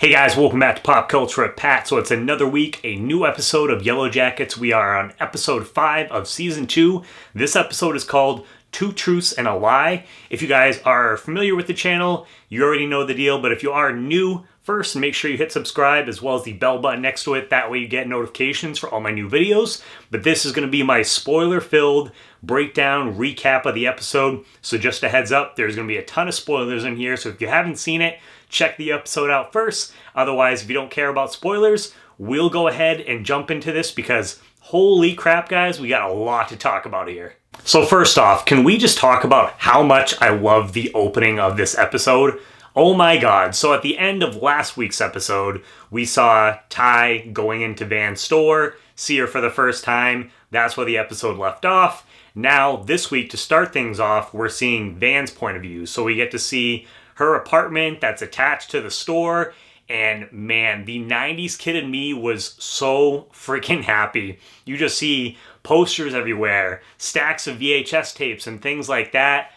Hey guys, welcome back to Pop Culture at Pat. So it's another week, a new episode of Yellowjackets. We are on episode 5 of season 2. This episode is called Two Truths and a Lie. If you guys are familiar with the channel, you already know the deal. But if you are new, first make sure you hit subscribe as well as the bell button next to it. That way you get notifications for all my new videos. But this is going to be my spoiler-filled breakdown, recap of the episode. So just a heads up, there's going to be a ton of spoilers in here. So if you haven't seen it, check the episode out first. Otherwise, if you don't care about spoilers, we'll go ahead and jump into this because holy crap, guys, we got a lot to talk about here. So first off, can we just talk about how much I love the opening of this episode? Oh my god. So at the end of last week's episode, we saw Ty going into Van's store, see her for the first time. That's where the episode left off. Now, this week, to start things off, we're seeing Van's point of view. So we get to see her apartment that's attached to the store. And man, the 90s kid in me was so freaking happy. You just see posters everywhere, stacks of VHS tapes and things like that.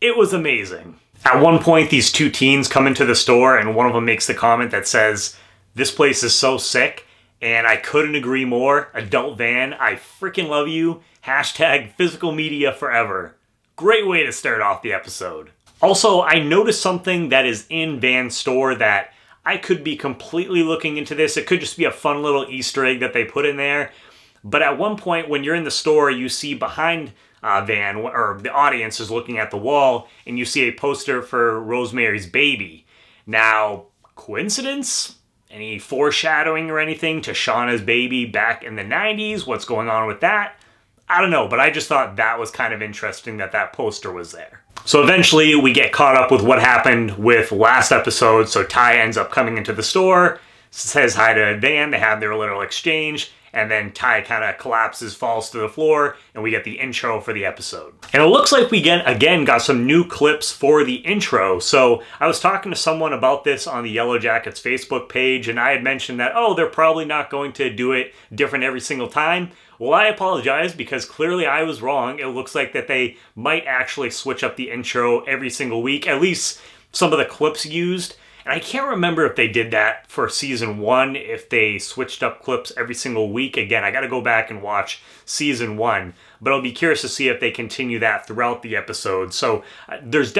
It was amazing. At one point, these two teens come into the store and one of them makes the comment that says, "This place is so sick." And I couldn't agree more. Adult Van, I freaking love you. Hashtag physical media forever. Great way to start off the episode. Also, I noticed something that is in Van's store that I could be completely looking into this. It could just be a fun little Easter egg that they put in there. But at one point, when you're in the store, you see behind Van, or the audience is looking at the wall, and you see a poster for Rosemary's Baby. Now, coincidence? Any foreshadowing or anything to Shauna's baby back in the 90s? What's going on with that? I don't know, but I just thought that was kind of interesting that that poster was there. So eventually we get caught up with what happened with last episode. So Ty ends up coming into the store, says hi to Van, they have their little exchange, and then Ty kind of collapses, falls to the floor, and we get the intro for the episode. And it looks like we again got some new clips for the intro. So I was talking to someone about this on the Yellowjackets Facebook page, and I had mentioned that, oh, they're probably not going to do it different every single time. Well, I apologize because clearly I was wrong. It looks like that they might actually switch up the intro every single week, at least some of the clips used. And I can't remember if they did that for season 1, if they switched up clips every single week. Again, I got to go back and watch season 1, but I'll be curious to see if they continue that throughout the episode. So there's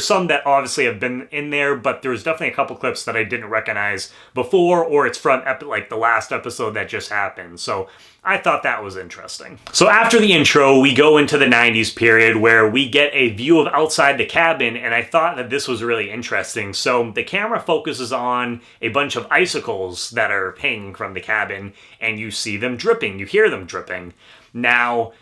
some that obviously have been in there, but there's definitely a couple clips that I didn't recognize before, or it's from like the last episode that just happened. So I thought that was interesting. So after the intro, we go into the 90s period where we get a view of outside the cabin, and I thought that this was really interesting. So the camera focuses on a bunch of icicles that are hanging from the cabin, and you see them dripping. You hear them dripping. Now,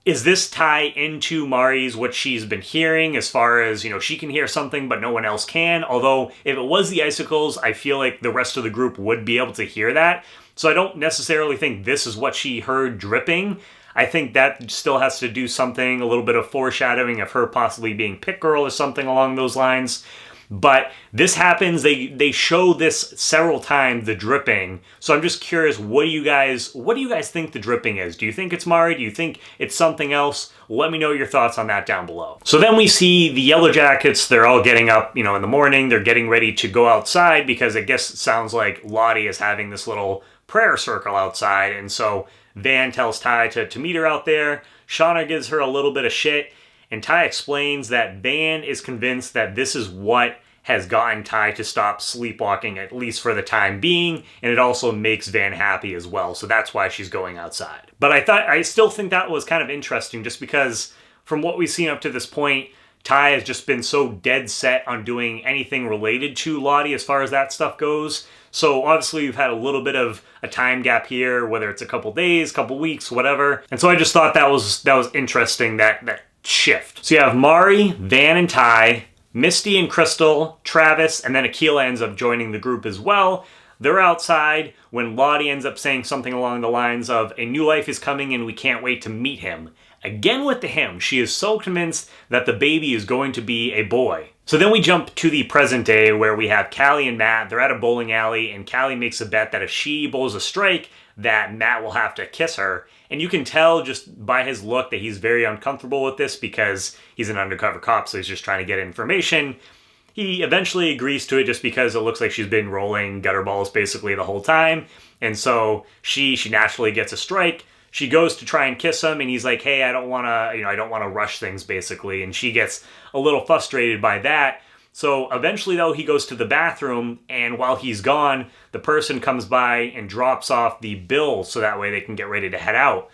is this tie into Mari's what she's been hearing as far as, she can hear something but no one else can? Although, if it was the icicles, I feel like the rest of the group would be able to hear that. So I don't necessarily think this is what she heard dripping. I think that still has to do something, a little bit of foreshadowing of her possibly being Pit Girl or something along those lines. But this happens, they show this several times, the dripping. So I'm just curious, what do you guys think the dripping is? Do you think it's Mari? Do you think it's something else? Let me know your thoughts on that down below. So then we see the Yellowjackets, they're all getting up, in the morning, they're getting ready to go outside because I guess it sounds like Lottie is having this little prayer circle outside. And so Van tells Ty to meet her out there. Shauna gives her a little bit of shit. And Ty explains that Van is convinced that this is what has gotten Ty to stop sleepwalking, at least for the time being, and it also makes Van happy as well, so that's why she's going outside. But I still think that was kind of interesting, just because from what we've seen up to this point, Ty has just been so dead set on doing anything related to Lottie as far as that stuff goes. So obviously we've had a little bit of a time gap here, whether it's a couple days, couple weeks, whatever. And so I just thought that was interesting, that shift. So you have Mari, Van, and Ty, Misty and Crystal, Travis, and then Akila ends up joining the group as well. They're outside when Lottie ends up saying something along the lines of, "A new life is coming and we can't wait to meet him." Again with the him, she is so convinced that the baby is going to be a boy. So then we jump to the present day where we have Callie and Matt. They're at a bowling alley and Callie makes a bet that if she bowls a strike, that Matt will have to kiss her. And you can tell just by his look that he's very uncomfortable with this because he's an undercover cop, so he's just trying to get information. he eventually agrees to it just because it looks like she's been rolling gutter balls basically the whole time. And so she naturally gets a strike. She goes to try and kiss him, and he's like, hey, I don't want to rush things, basically. And she gets a little frustrated by that. So eventually, though, he goes to the bathroom, and while he's gone, the person comes by and drops off the bill so that way they can get ready to head out.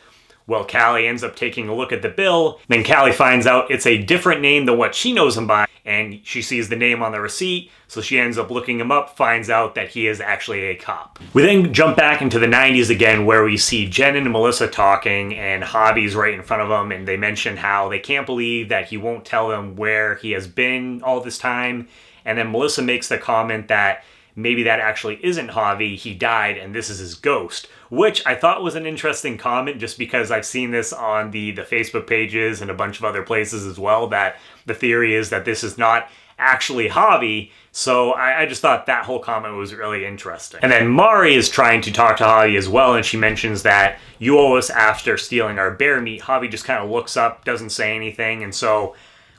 Well, Callie ends up taking a look at the bill. Then Callie finds out it's a different name than what she knows him by, and she sees the name on the receipt, so she ends up looking him up, finds out that he is actually a cop. We then jump back into the 90s again, where we see Jen and Melissa talking, and Javi's right in front of them, and they mention how they can't believe that he won't tell them where he has been all this time. And then Melissa makes the comment that maybe that actually isn't Javi, he died, and this is his ghost, which I thought was an interesting comment just because I've seen this on the Facebook pages and a bunch of other places as well, that the theory is that this is not actually Javi. So I just thought that whole comment was really interesting. And then Mari is trying to talk to Javi as well, and she mentions that you owe us after stealing our bear meat. Javi just kind of looks up, doesn't say anything, and so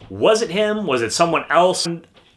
was it him? Was it someone else?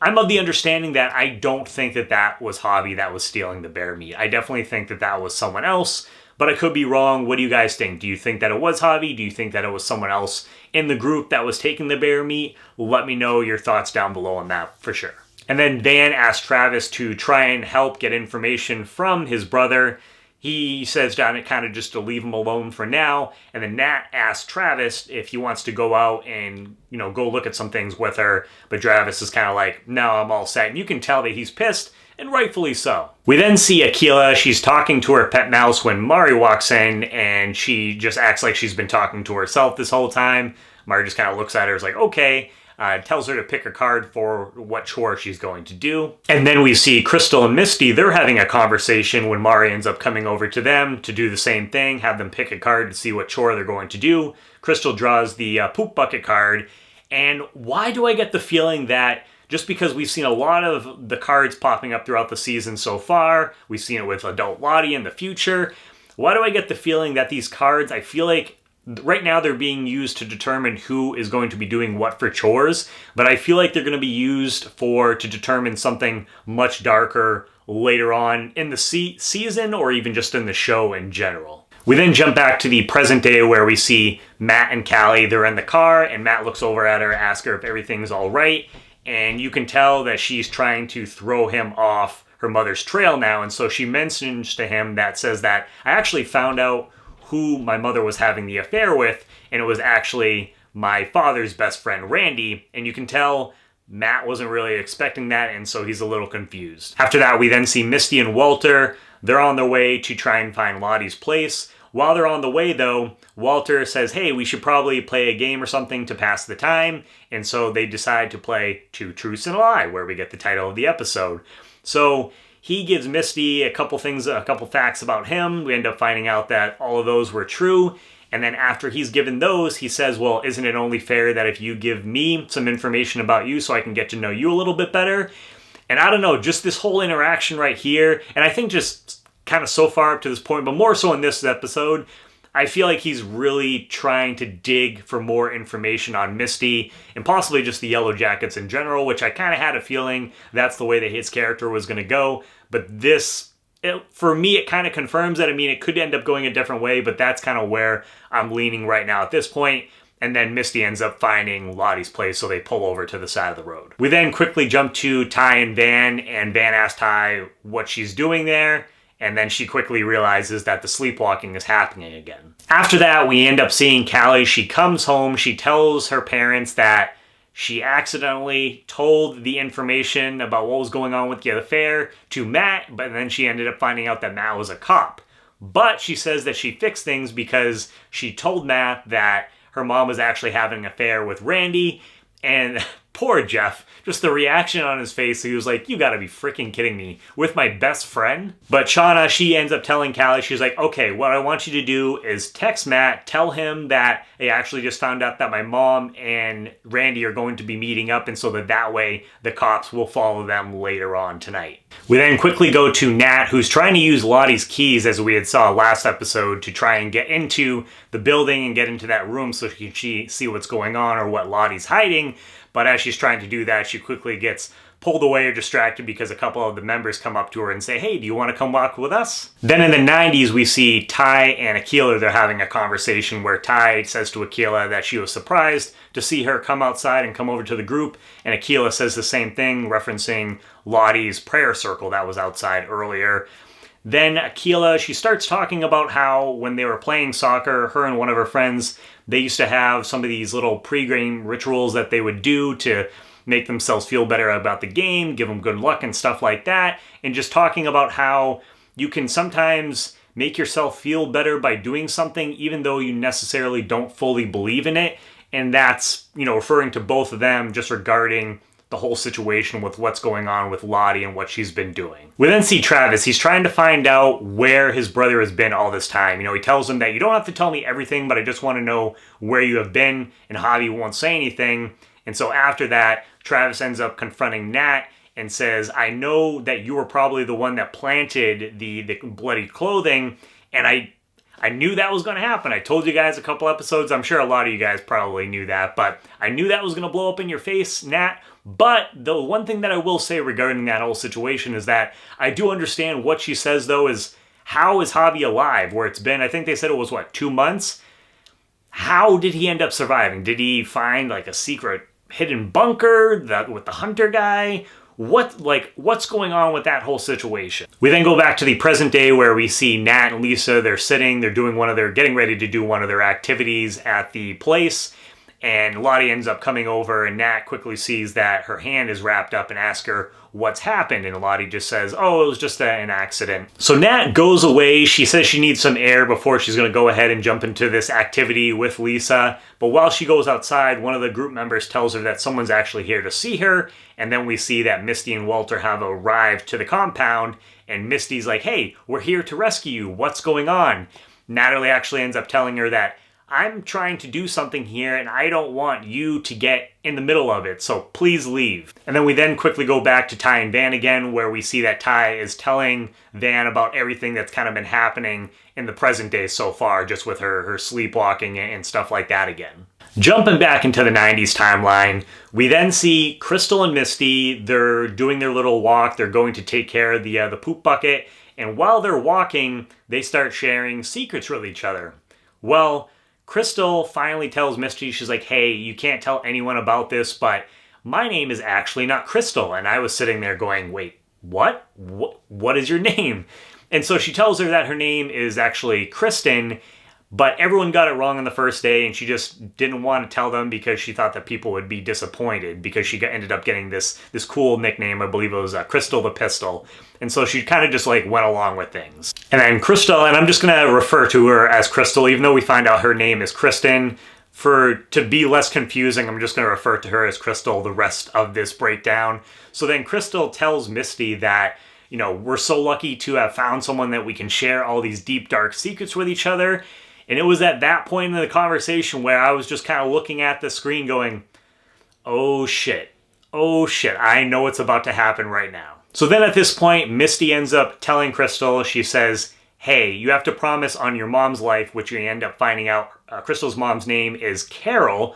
I'm of the understanding that I don't think that that was Javi that was stealing the bear meat. I definitely think that that was someone else, but I could be wrong. What do you guys think? Do you think that it was Javi? Do you think that it was someone else in the group that was taking the bear meat? Let me know your thoughts down below on that for sure. And then Van asked Travis to try and help get information from his brother. He says down it kind of just to leave him alone for now. And then Nat asks Travis if he wants to go out and, go look at some things with her. But Travis is kind of like, no, I'm all set. And you can tell that he's pissed, and rightfully so. We then see Akila. She's talking to her pet mouse when Mari walks in, and she just acts like she's been talking to herself this whole time. Mari just kind of looks at her, is like, okay. Tells her to pick a card for what chore she's going to do. And then we see Crystal and Misty. They're having a conversation when Mari ends up coming over to them to do the same thing, have them pick a card to see what chore they're going to do. Crystal draws the poop bucket card. And why do I get the feeling that just because we've seen a lot of the cards popping up throughout the season so far, we've seen it with adult Lottie in the future, why do I get the feeling that these cards, I feel like right now they're being used to determine who is going to be doing what for chores, but I feel like they're going to be used to determine something much darker later on in the season or even just in the show in general. We then jump back to the present day where we see Matt and Callie. They're in the car, and Matt looks over at her, asks her if everything's all right, and you can tell that she's trying to throw him off her mother's trail now, and so she mentions to him says that I actually found out who my mother was having the affair with, and it was actually my father's best friend, Randy, and you can tell Matt wasn't really expecting that, and so he's a little confused. After that, we then see Misty and Walter. They're on their way to try and find Lottie's place. While they're on the way, though, Walter says, hey, we should probably play a game or something to pass the time, and so they decide to play Two Truths and a Lie, where we get the title of the episode. So he gives Misty a couple facts about him. We end up finding out that all of those were true. And then after he's given those, he says, well, isn't it only fair that if you give me some information about you so I can get to know you a little bit better? And I don't know, just this whole interaction right here, and I think just kind of so far up to this point, but more so in this episode, I feel like he's really trying to dig for more information on Misty and possibly just the Yellowjackets in general, which I kind of had a feeling that's the way that his character was going to go. But for me, it kind of confirms that. I mean, it could end up going a different way, but that's kind of where I'm leaning right now at this point. And then Misty ends up finding Lottie's place, so they pull over to the side of the road. We then quickly jump to Ty and Van asks Ty what she's doing there. And then she quickly realizes that the sleepwalking is happening again. After that, we end up seeing Callie. She comes home. She tells her parents that she accidentally told the information about what was going on with the affair to Matt, but then she ended up finding out that Matt was a cop. But she says that she fixed things because she told Matt that her mom was actually having an affair with Randy, and poor Jeff, just the reaction on his face, he was like, you gotta be freaking kidding me, with my best friend? But Shauna, she ends up telling Callie, she's like, okay, what I want you to do is text Matt, tell him that I actually just found out that my mom and Randy are going to be meeting up, and so that way the cops will follow them later on tonight. We then quickly go to Nat, who's trying to use Lottie's keys, as we had saw last episode, to try and get into the building and get into that room so she can see what's going on or what Lottie's hiding. But as she's trying to do that, she quickly gets pulled away or distracted because a couple of the members come up to her and say, hey, do you want to come walk with us? Then in the 90s, we see Ty and Akilah. They're having a conversation where Ty says to Akilah that she was surprised to see her come outside and come over to the group. And Akilah says the same thing, referencing Lottie's prayer circle that was outside earlier. Then Akilah, she starts talking about how when they were playing soccer, her and one of her friends, they used to have some of these little pre-game rituals that they would do to make themselves feel better about the game, give them good luck and stuff like that. And just talking about how you can sometimes make yourself feel better by doing something even though you necessarily don't fully believe in it. And that's, referring to both of them just regarding the whole situation with what's going on with Lottie and what she's been doing. We then see Travis. He's trying to find out where his brother has been all this time. He tells him that you don't have to tell me everything, but I just want to know where you have been. And Javi won't say anything. And so after that, Travis ends up confronting Nat and says, I know that you were probably the one that planted the bloody clothing. And I knew that was going to happen. I told you guys a couple episodes. I'm sure a lot of you guys probably knew that. But I knew that was going to blow up in your face, Nat. But the one thing that I will say regarding that whole situation is that I do understand what she says, though, is how is Javi alive? Where it's been, I think they said it was, 2 months? How did he end up surviving? Did he find a secret hidden bunker with the hunter guy? What's going on with that whole situation? We then go back to the present day where we see Nat and Lisa. They're sitting, getting ready to do one of their activities at the place. And Lottie ends up coming over, and Nat quickly sees that her hand is wrapped up and asks her what's happened. And Lottie just says, oh, it was just an accident. So Nat goes away. She says she needs some air before she's going to go ahead and jump into this activity with Lisa. But while she goes outside, one of the group members tells her that someone's actually here to see her. And then we see that Misty and Walter have arrived to the compound. And Misty's like, hey, we're here to rescue you. What's going on? Natalie actually ends up telling her that I'm trying to do something here and I don't want you to get in the middle of it, so please leave. And then we quickly go back to Ty and Van again, where we see that Ty is telling Van about everything that's kind of been happening in the present day so far, just with her sleepwalking and stuff like that again. Jumping back into the 90s timeline, we then see Crystal and Misty. They're doing their little walk. They're going to take care of the poop bucket. And while they're walking, they start sharing secrets with each other. Well, Crystal finally tells Misty, she's like, hey, you can't tell anyone about this, but my name is actually not Crystal. And I was sitting there going, wait, what? What is your name? And so she tells her that her name is actually Kristen, but everyone got it wrong on the first day, and she just didn't want to tell them because she thought that people would be disappointed because she ended up getting this cool nickname. I believe it was Crystal the Pistol. And so she kind of just went along with things. And then Crystal, and I'm just going to refer to her as Crystal, even though we find out her name is Kristen. To be less confusing, I'm just going to refer to her as Crystal the rest of this breakdown. So then Crystal tells Misty that, we're so lucky to have found someone that we can share all these deep, dark secrets with each other. And it was at that point in the conversation where I was just kind of looking at the screen going, oh shit, I know what's about to happen right now. So then at this point, Misty ends up telling Crystal, she says, hey, you have to promise on your mom's life, which you end up finding out Crystal's mom's name is Carol,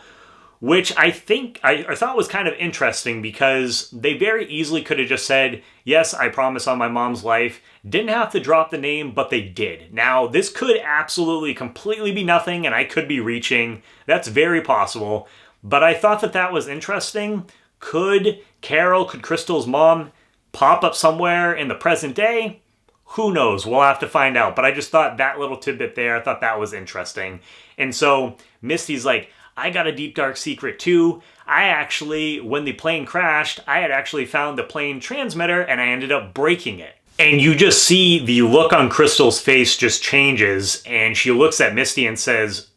which I thought was kind of interesting because they very easily could have just said, yes, I promise on my mom's life. Didn't have to drop the name, but they did. Now, this could absolutely completely be nothing, and I could be reaching. That's very possible. But I thought that was interesting. Could Crystal's mom pop up somewhere in the present day? Who knows? We'll have to find out. But I just thought that little tidbit there, I thought that was interesting. And so Misty's like, I got a deep, dark secret too. I actually, when the plane crashed, I had actually found the plane transmitter and I ended up breaking it. And you just see the look on Crystal's face just changes, and she looks at Misty and says,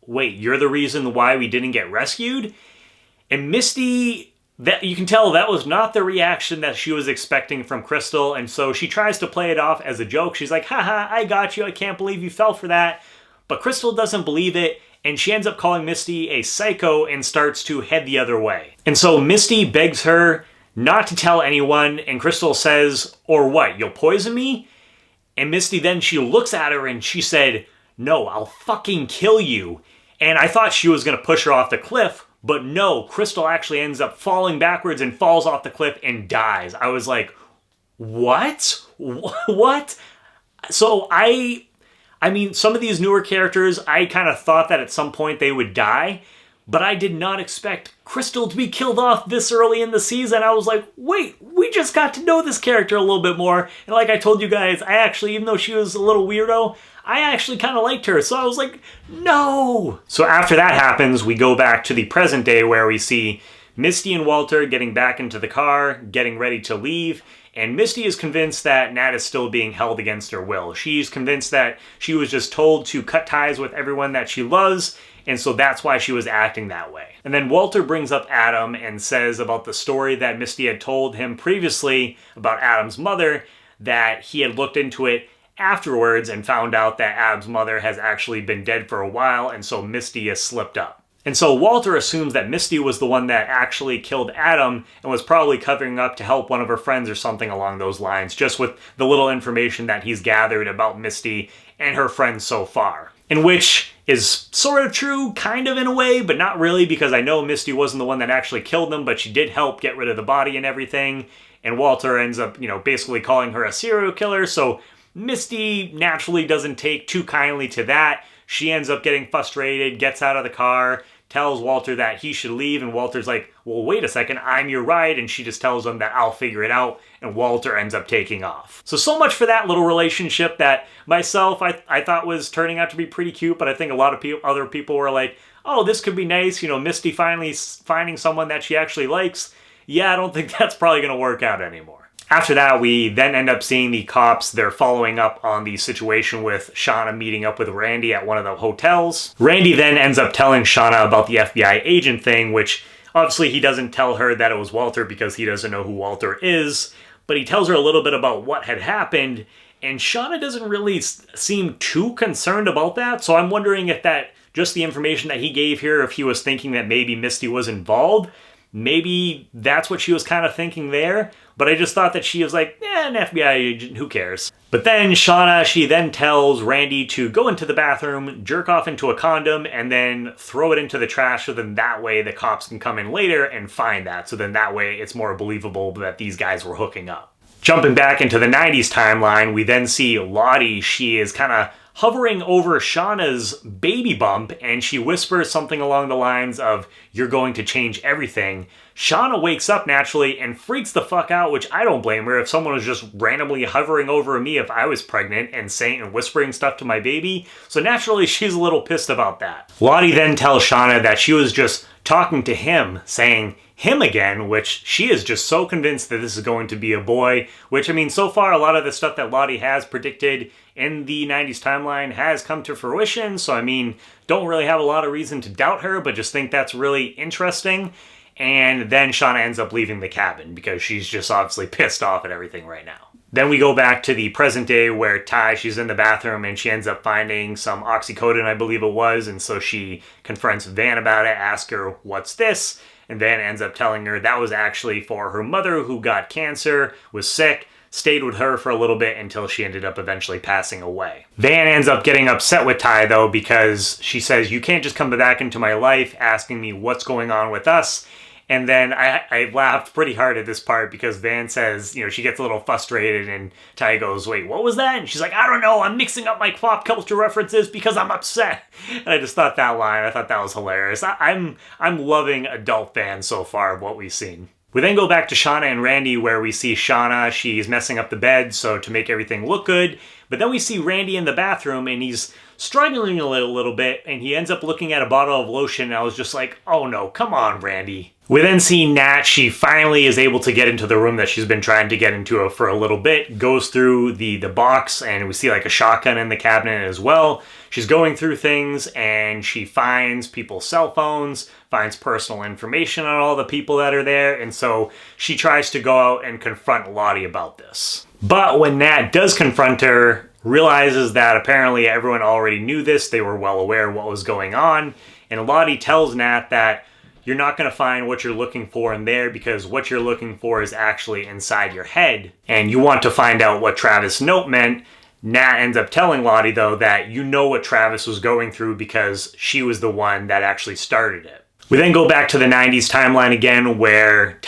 wait, you're the reason why we didn't get rescued? And Misty, that you can tell that was not the reaction that she was expecting from Crystal, and so she tries to play it off as a joke. She's like, haha, I got you, I can't believe you fell for that. But Crystal doesn't believe it, and she ends up calling Misty a psycho and starts to head the other way. And so Misty begs her not to tell anyone, and Crystal says, or what, you'll poison me? And Misty then, she looks at her and she said, no, I'll fucking kill you. And I thought she was going to push her off the cliff, But no, Crystal actually ends up falling backwards and falls off the cliff and dies. I was like, what? What? So I mean, some of these newer characters, I kind of thought that at some point they would die, but I did not expect Crystal to be killed off this early in the season. I was like, wait, we just got to know this character a little bit more. And like I told you guys, I actually, even though she was a little weirdo, I actually kind of liked her. So I was like, no. So after that happens, we go back to the present day where we see Misty and Walter getting back into the car, getting ready to leave. And Misty is convinced that Nat is still being held against her will. She's convinced that she was just told to cut ties with everyone that she loves, and so that's why she was acting that way. And then Walter brings up Adam and says about the story that Misty had told him previously about Adam's mother, that he had looked into it afterwards and found out that Adam's mother has actually been dead for a while, and so Misty has slipped up. And so Walter assumes that Misty was the one that actually killed Adam and was probably covering up to help one of her friends or something along those lines, just with the little information that he's gathered about Misty and her friends so far. In which is sort of true, kind of in a way, but not really, because I know Misty wasn't the one that actually killed them, but she did help get rid of the body and everything. And Walter ends up, basically calling her a serial killer, so Misty naturally doesn't take too kindly to that. She ends up getting frustrated, gets out of the car, tells Walter that he should leave, and Walter's like, well, wait a second, I'm your ride, and she just tells him that I'll figure it out, and Walter ends up taking off. So much for that little relationship that myself, I thought was turning out to be pretty cute, but I think a lot of other people were like, oh, this could be nice, Misty finally finding someone that she actually likes. Yeah, I don't think that's probably going to work out anymore. After that, we then end up seeing the cops. They're following up on the situation with Shauna meeting up with Randy at one of the hotels. Randy then ends up telling Shauna about the FBI agent thing, which obviously he doesn't tell her that it was Walter because he doesn't know who Walter is, but he tells her a little bit about what had happened, and Shauna doesn't really seem too concerned about that, so I'm wondering if that, just the information that he gave here, if he was thinking that maybe Misty was involved. Maybe that's what she was kind of thinking there, but I just thought that she was like, an FBI agent, who cares? But then Shauna, she then tells Randy to go into the bathroom, jerk off into a condom, and then throw it into the trash, so then that way the cops can come in later and find that, so then that way it's more believable that these guys were hooking up. Jumping back into the 90s timeline, we then see Lottie. She is kind of hovering over Shauna's baby bump, and she whispers something along the lines of, "You're going to change everything." Shauna wakes up naturally and freaks the fuck out, which I don't blame her. If someone was just randomly hovering over me if I was pregnant and saying and whispering stuff to my baby, so naturally she's a little pissed about that. Lottie then tells Shauna that she was just talking to him, saying him again, which she is just so convinced that this is going to be a boy, which, I mean, so far a lot of the stuff that Lottie has predicted in the 90s timeline has come to fruition, so I mean, don't really have a lot of reason to doubt her, but just think that's really interesting. And then Shauna ends up leaving the cabin because she's just obviously pissed off at everything right now. Then we go back to the present day where Ty, she's in the bathroom and she ends up finding some oxycodone, I believe it was, and so she confronts Van about it, asks her, "What's this?" And Van ends up telling her that was actually for her mother who got cancer, was sick, stayed with her for a little bit until she ended up eventually passing away. Van ends up getting upset with Ty, though, because she says, "You can't just come back into my life asking me what's going on with us." And then I laughed pretty hard at this part because Van says, she gets a little frustrated and Ty goes, "Wait, what was that?" And she's like, "I don't know, I'm mixing up my pop culture references because I'm upset." And I just thought that line, I thought that was hilarious. I'm loving adult Van so far of what we've seen. We then go back to Shauna and Randy where we see Shauna, she's messing up the bed so to make everything look good. But then we see Randy in the bathroom and he's struggling a little bit and he ends up looking at a bottle of lotion and I was just like, oh no, come on, Randy. We then see Nat, she finally is able to get into the room that she's been trying to get into for a little bit, goes through the box and we see like a shotgun in the cabinet as well. She's going through things and she finds people's cell phones, finds personal information on all the people that are there, and so she tries to go out and confront Lottie about this. But when Nat does confront her, realizes that apparently everyone already knew this, they were well aware of what was going on, and Lottie tells Nat that you're not going to find what you're looking for in there because what you're looking for is actually inside your head, and you want to find out what Travis' note meant. Nat ends up telling Lottie, though, that you know what Travis was going through because she was the one that actually started it. We then go back to the 90s timeline again, where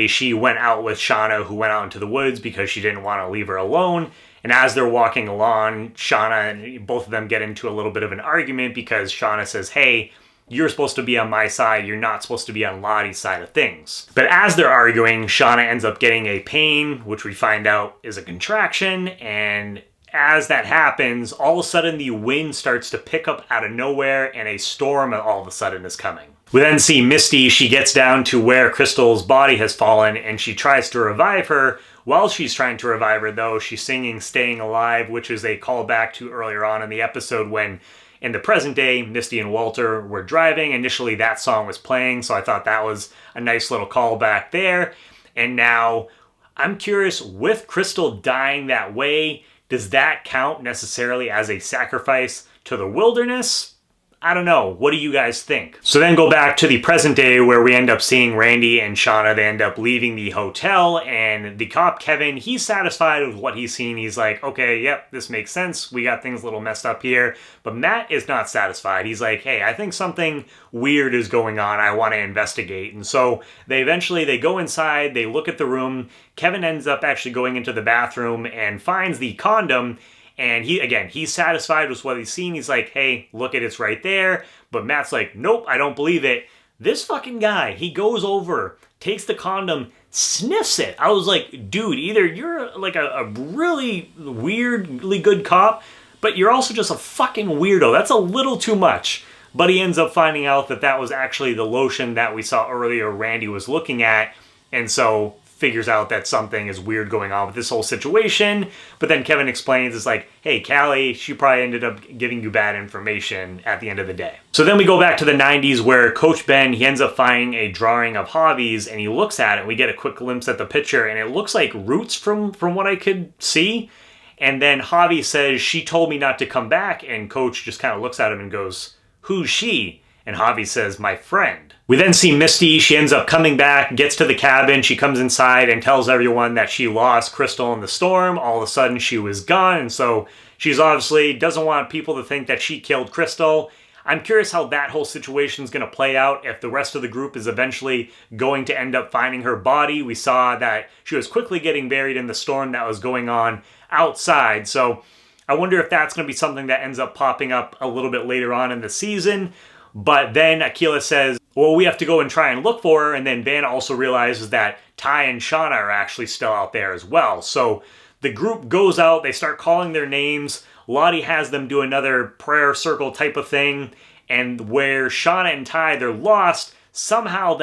she went out with Shauna, who went out into the woods because she didn't want to leave her alone. And as they're walking along, Shauna and both of them get into a little bit of an argument because Shauna says, hey, you're supposed to be on my side, you're not supposed to be on Lottie's side of things. But as they're arguing, Shauna ends up getting a pain, which we find out is a contraction, and as that happens, all of a sudden the wind starts to pick up out of nowhere and a storm all of a sudden is coming. We then see Misty. She gets down to where Crystal's body has fallen and she tries to revive her. While she's trying to revive her, though, she's singing Staying Alive, which is a callback to earlier on in the episode when, in the present day, Misty and Walter were driving. Initially, that song was playing, so I thought that was a nice little callback there. And now, I'm curious, with Crystal dying that way, does that count necessarily as a sacrifice to the wilderness? I don't know. What do you guys think? So then go back to the present day where we end up seeing Randy and Shauna. They end up leaving the hotel, and the cop, Kevin, he's satisfied with what he's seen. He's like, okay, yep, this makes sense. We got things a little messed up here. But Matt is not satisfied. He's like, hey, I think something weird is going on. I want to investigate. And so they go inside, they look at the room. Kevin ends up actually going into the bathroom and finds the condom. And he's satisfied with what he's seen. He's like, hey, look at it's right there. But Matt's like, nope, I don't believe it. This fucking guy, he goes over, takes the condom, sniffs it. I was like, dude, either you're like a really weirdly good cop, but you're also just a fucking weirdo. That's a little too much. But he ends up finding out that that was actually the lotion that we saw earlier Randy was looking at. And so figures out that something is weird going on with this whole situation. But then Kevin explains, it's like, hey, Callie, she probably ended up giving you bad information at the end of the day. So then we go back to the 90s where Coach Ben, he ends up finding a drawing of Javi's and he looks at it. We get a quick glimpse at the picture and it looks like roots from what I could see. And then Javi says, she told me not to come back. And Coach just kind of looks at him and goes, who's she? And Javi says, my friend. We then see Misty. She ends up coming back, gets to the cabin. She comes inside and tells everyone that she lost Crystal in the storm. All of a sudden, she was gone. And so she's obviously doesn't want people to think that she killed Crystal. I'm curious how that whole situation is going to play out if the rest of the group is eventually going to end up finding her body. We saw that she was quickly getting buried in the storm that was going on outside. So I wonder if that's going to be something that ends up popping up a little bit later on in the season. But then Akila says, well, we have to go and try and look for her. And then Van also realizes that Ty and Shauna are actually still out there as well. So the group goes out. They start calling their names. Lottie has them do another prayer circle type of thing. And where Shauna and Ty, they're lost, somehow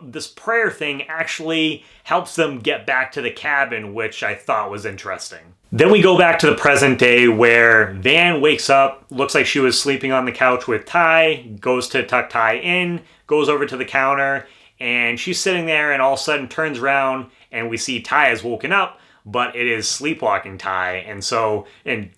this prayer thing actually helps them get back to the cabin, which I thought was interesting. Then we go back to the present day where Van wakes up, looks like she was sleeping on the couch with Ty, goes to tuck Ty in, goes over to the counter, and she's sitting there and all of a sudden turns around and we see Ty has woken up, but it is sleepwalking Ty. And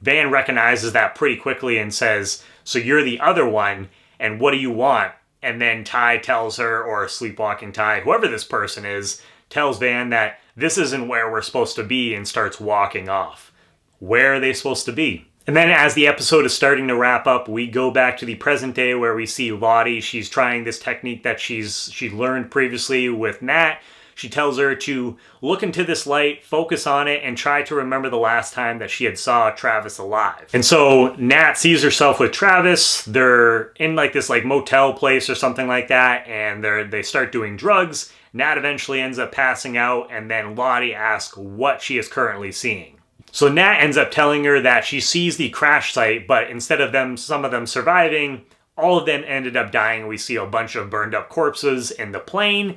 Van recognizes that pretty quickly and says, so you're the other one, and what do you want? And then Ty tells her, or sleepwalking Ty, whoever this person is, tells Van that this isn't where we're supposed to be and starts walking off. Where are they supposed to be? And then as the episode is starting to wrap up, we go back to the present day where we see Lottie. She's trying this technique that she learned previously with Nat. She tells her to look into this light, focus on it, and try to remember the last time that she had saw Travis alive. And so Nat sees herself with Travis. They're in this motel place or something like that, and they start doing drugs. Nat eventually ends up passing out, and then Lottie asks what she is currently seeing. So Nat ends up telling her that she sees the crash site, but instead of some of them surviving, all of them ended up dying. We see a bunch of burned up corpses in the plane,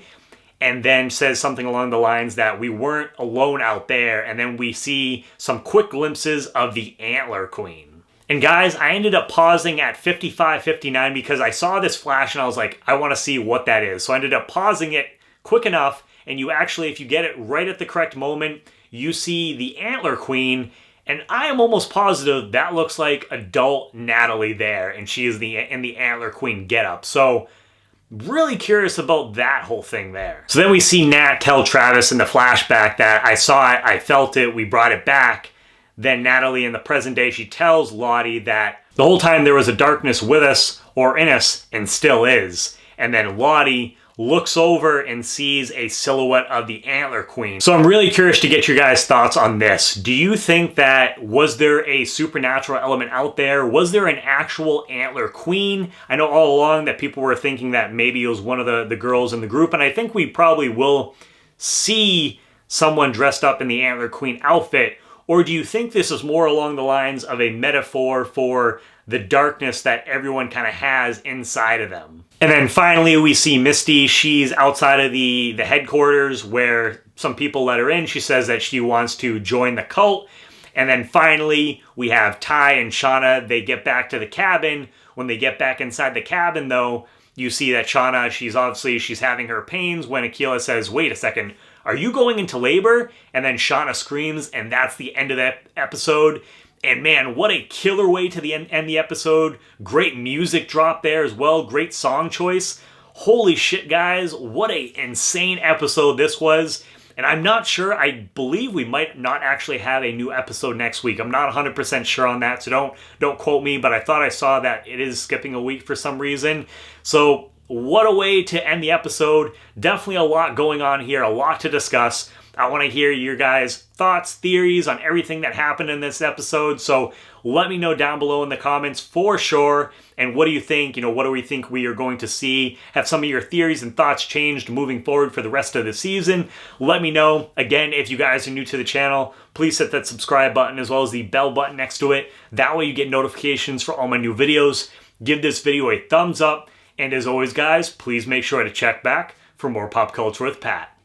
and then says something along the lines that we weren't alone out there, and then we see some quick glimpses of the Antler Queen. And guys, I ended up pausing at 55-59 because I saw this flash and I was like, I want to see what that is. So I ended up pausing it quick enough, and you actually, if you get it right at the correct moment, you see the Antler Queen, and I am almost positive that looks like adult Natalie there, and she is in the Antler Queen getup. So really curious about that whole thing there. So then we see Nat tell Travis in the flashback that I saw it, I felt it, we brought it back. Then Natalie in the present day, she tells Lottie that the whole time there was a darkness with us or in us and still is. and then Lottie looks over and sees a silhouette of the Antler Queen. So I'm really curious to get your guys' thoughts on this. Do you think that, was there a supernatural element out there? Was there an actual Antler Queen? I know all along that people were thinking that maybe it was one of the girls in the group, and I think we probably will see someone dressed up in the Antler Queen outfit. Or do you think this is more along the lines of a metaphor for the darkness that everyone kind of has inside of them? And then finally, we see Misty. She's outside of the headquarters where some people let her in. She says that she wants to join the cult. And then finally, we have Ty and Shauna. They get back to the cabin. When they get back inside the cabin, though, you see that Shauna, she's having her pains when Akila says, wait a second, are you going into labor? And then Shauna screams, and that's the end of that episode. And man, what a killer way to end the episode. Great music drop there as well. Great song choice. Holy shit, guys. What a insane episode this was. And I'm not sure. I believe we might not actually have a new episode next week. I'm not 100% sure on that, so don't quote me. But I thought I saw that it is skipping a week for some reason. So what a way to end the episode. Definitely a lot going on here. A lot to discuss. I want to hear your guys' thoughts, theories on everything that happened in this episode. So let me know down below in the comments for sure. And what do you think? What do we think we are going to see? Have some of your theories and thoughts changed moving forward for the rest of the season? Let me know. Again, if you guys are new to the channel, please hit that subscribe button as well as the bell button next to it. That way you get notifications for all my new videos. Give this video a thumbs up. And as always, guys, please make sure to check back for more Pop Culture with Pat.